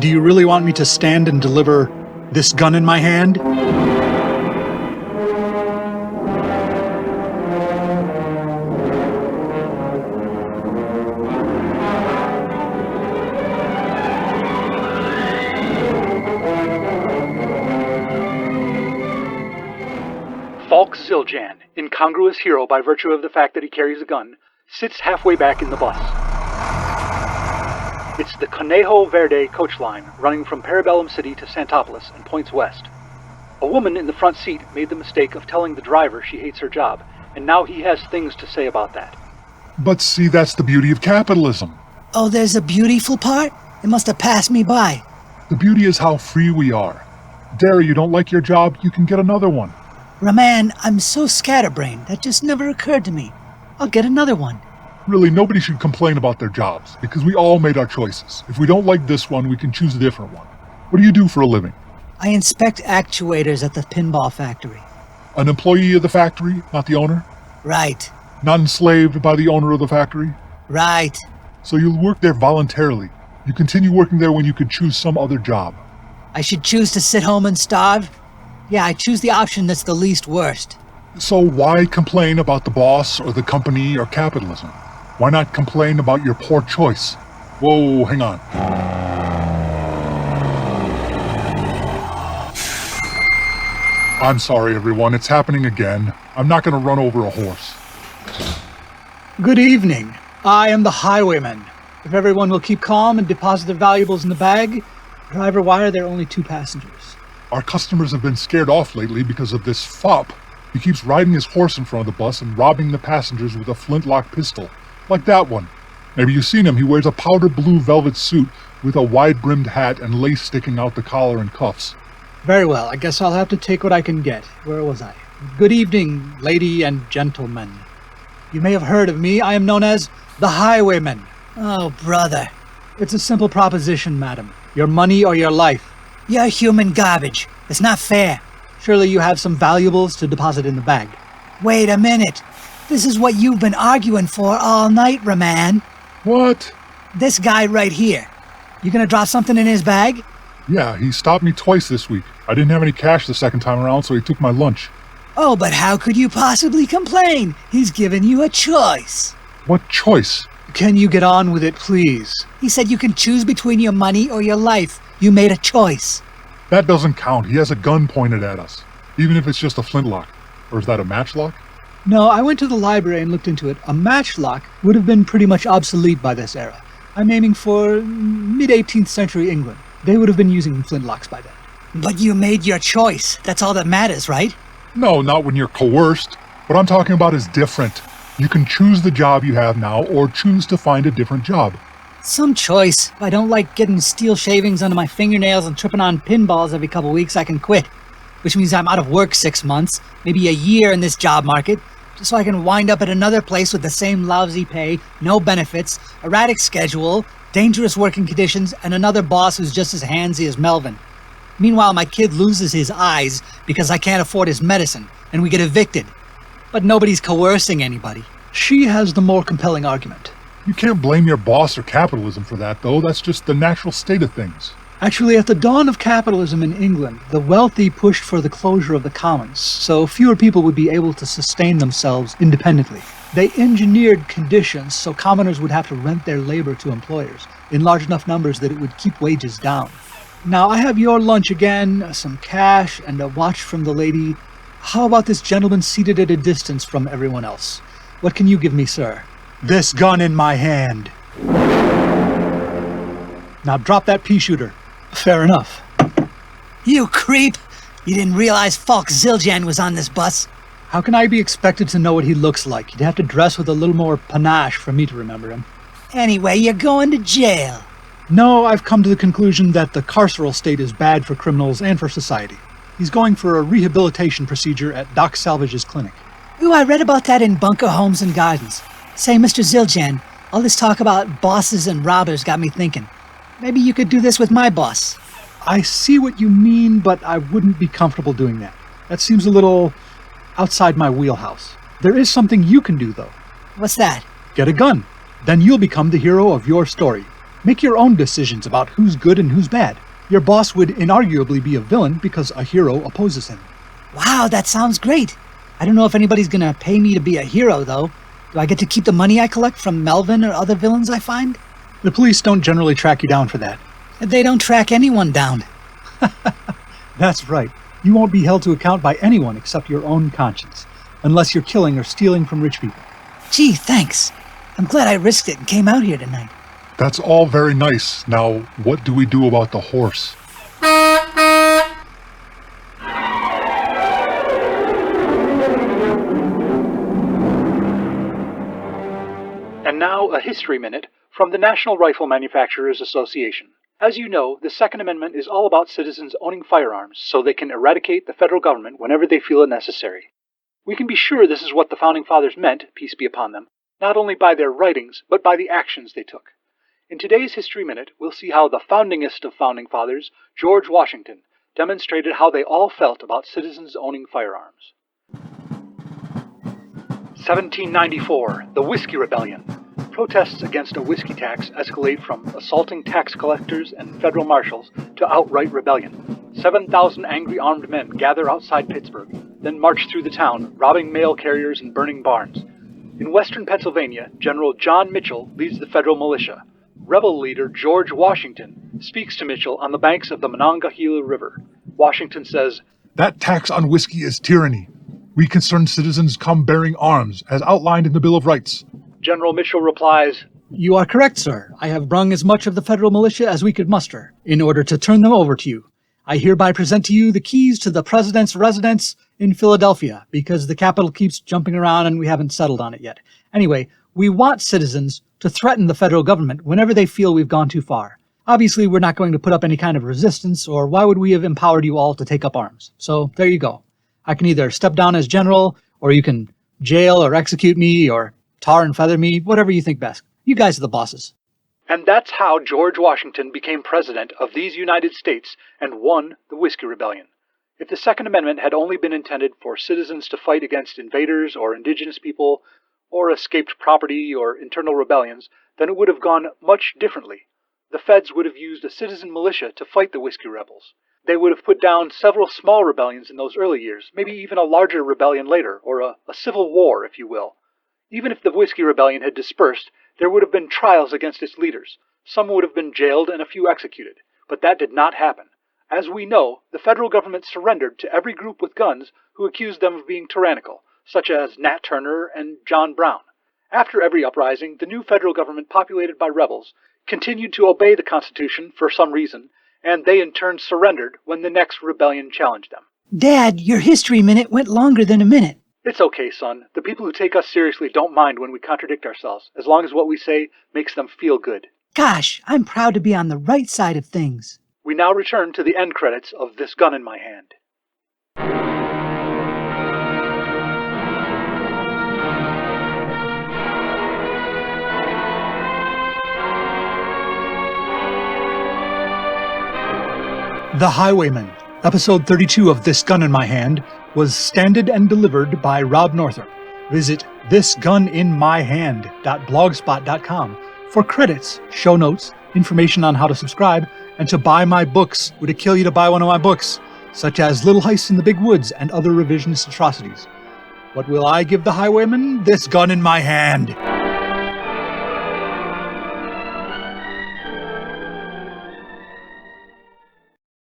Do you really want me to stand and deliver this gun in my hand? Falk Zildjian, incongruous hero by virtue of the fact that he carries a gun, sits halfway back in the bus. It's the Conejo Verde coach line running from Parabellum City to Santopolis and points west. A woman in the front seat made the mistake of telling the driver she hates her job, and now he has things to say about that. But see, that's the beauty of capitalism. Oh, there's a beautiful part? It must have passed me by. The beauty is how free we are. Dara, you don't like your job, you can get another one. Raman, I'm so scatterbrained, that just never occurred to me. I'll get another one. Really, nobody should complain about their jobs, because we all made our choices. If we don't like this one, we can choose a different one. What do you do for a living? I inspect actuators at the pinball factory. An employee of the factory, not the owner? Right. Not enslaved by the owner of the factory? Right. So you'll work there voluntarily. You continue working there when you could choose some other job. I should choose to sit home and starve? Yeah, I choose the option that's the least worst. So why complain about the boss or the company or capitalism? Why not complain about your poor choice? Whoa, hang on. I'm sorry, everyone. It's happening again. I'm not going to run over a horse. Good evening. I am the Highwayman. If everyone will keep calm and deposit their valuables in the bag, driver, why are there only 2 passengers? Our customers have been scared off lately because of this fop. He keeps riding his horse in front of the bus and robbing the passengers with a flintlock pistol. Like that one. Maybe you've seen him. He wears a powder blue velvet suit with a wide-brimmed hat and lace sticking out the collar and cuffs. Very well. I guess I'll have to take what I can get. Where was I? Good evening, lady and gentlemen. You may have heard of me. I am known as the Highwayman. Oh, brother. It's a simple proposition, madam. Your money or your life. You're human garbage. It's not fair. Surely you have some valuables to deposit in the bag. Wait a minute. This is what you've been arguing for all night, Raman. What? This guy right here. You gonna drop something in his bag? Yeah, he stopped me twice this week. I didn't have any cash the second time around, so he took my lunch. Oh, but how could you possibly complain? He's given you a choice. What choice? Can you get on with it, please? He said you can choose between your money or your life. You made a choice. That doesn't count. He has a gun pointed at us. Even if it's just a flintlock. Or is that a matchlock? No, I went to the library and looked into it. A matchlock would have been pretty much obsolete by this era. I'm aiming for mid-18th century England. They would have been using flintlocks by then. But you made your choice. That's all that matters, right? No, not when you're coerced. What I'm talking about is different. You can choose the job you have now or choose to find a different job. Some choice. If I don't like getting steel shavings under my fingernails and tripping on pinballs every couple weeks, I can quit. Which means I'm out of work 6 months, maybe a year in this job market, just so I can wind up at another place with the same lousy pay, no benefits, erratic schedule, dangerous working conditions, and another boss who's just as handsy as Melvin. Meanwhile, my kid loses his eyes because I can't afford his medicine, and we get evicted. But nobody's coercing anybody. She has the more compelling argument. You can't blame your boss or capitalism for that, though. That's just the natural state of things. Actually, at the dawn of capitalism in England, the wealthy pushed for the closure of the commons, so fewer people would be able to sustain themselves independently. They engineered conditions so commoners would have to rent their labor to employers in large enough numbers that it would keep wages down. Now, I have your lunch again, some cash, and a watch from the lady. How about this gentleman seated at a distance from everyone else? What can you give me, sir? This gun in my hand. Now drop that pea shooter. Fair enough. You creep! You didn't realize Falk Zildjian was on this bus? How can I be expected to know what he looks like? You'd have to dress with a little more panache for me to remember him. Anyway, you're going to jail. No, I've come to the conclusion that the carceral state is bad for criminals and for society. He's going for a rehabilitation procedure at Doc Salvage's clinic. Ooh, I read about that in Bunker Homes and Gardens. Say, Mr. Zildjian, all this talk about bosses and robbers got me thinking. Maybe you could do this with my boss. I see what you mean, but I wouldn't be comfortable doing that. That seems a little outside my wheelhouse. There is something you can do, though. What's that? Get a gun. Then you'll become the hero of your story. Make your own decisions about who's good and who's bad. Your boss would inarguably be a villain because a hero opposes him. Wow, that sounds great. I don't know if anybody's gonna pay me to be a hero, though. Do I get to keep the money I collect from Melvin or other villains I find? The police don't generally track you down for that. They don't track anyone down. That's right. You won't be held to account by anyone except your own conscience, unless you're killing or stealing from rich people. Gee, thanks. I'm glad I risked it and came out here tonight. That's all very nice. Now, what do we do about the horse? And now a history minute from the National Rifle Manufacturers Association. As you know, the Second Amendment is all about citizens owning firearms so they can eradicate the federal government whenever they feel it necessary. We can be sure this is what the Founding Fathers meant, peace be upon them, not only by their writings, but by the actions they took. In today's History Minute, we'll see how the foundingest of Founding Fathers, George Washington, demonstrated how they all felt about citizens owning firearms. 1794, the Whiskey Rebellion. Protests against a whiskey tax escalate from assaulting tax collectors and federal marshals to outright rebellion. 7,000 angry armed men gather outside Pittsburgh, then march through the town, robbing mail carriers and burning barns. In western Pennsylvania, General John Mitchell leads the federal militia. Rebel leader George Washington speaks to Mitchell on the banks of the Monongahela River. Washington says, "That tax on whiskey is tyranny. We concerned citizens come bearing arms, as outlined in the Bill of Rights." General Mitchell replies, "You are correct, sir. I have brung as much of the federal militia as we could muster, in order to turn them over to you. I hereby present to you the keys to the President's residence in Philadelphia, because the capital keeps jumping around and we haven't settled on it yet. Anyway, we want citizens to threaten the federal government whenever they feel we've gone too far. Obviously, we're not going to put up any kind of resistance, or why would we have empowered you all to take up arms? So there you go. I can either step down as general, or you can jail or execute me, or tar and feather me, whatever you think best. You guys are the bosses." And that's how George Washington became president of these United States and won the Whiskey Rebellion. If the Second Amendment had only been intended for citizens to fight against invaders or indigenous people, or escaped property or internal rebellions, then it would have gone much differently. The feds would have used a citizen militia to fight the whiskey rebels. They would have put down several small rebellions in those early years, maybe even a larger rebellion later, or a civil war, if you will. Even if the Whiskey Rebellion had dispersed, there would have been trials against its leaders. Some would have been jailed and a few executed. But that did not happen. As we know, the federal government surrendered to every group with guns who accused them of being tyrannical, such as Nat Turner and John Brown. After every uprising, the new federal government, populated by rebels, continued to obey the Constitution for some reason, and they in turn surrendered when the next rebellion challenged them. Dad, your history minute went longer than a minute. It's okay, son. The people who take us seriously don't mind when we contradict ourselves, as long as what we say makes them feel good. Gosh, I'm proud to be on the right side of things. We now return to the end credits of This Gun in My Hand. The Highwayman, episode 32 of This Gun in My Hand, was standed and delivered by Rob Northrop. Visit thisguninmyhand.blogspot.com for credits, show notes, information on how to subscribe, and to buy my books. Would it kill you to buy one of my books, such as Little Heists in the Big Woods and other revisionist atrocities? What will I give the Highwayman? This gun in my hand.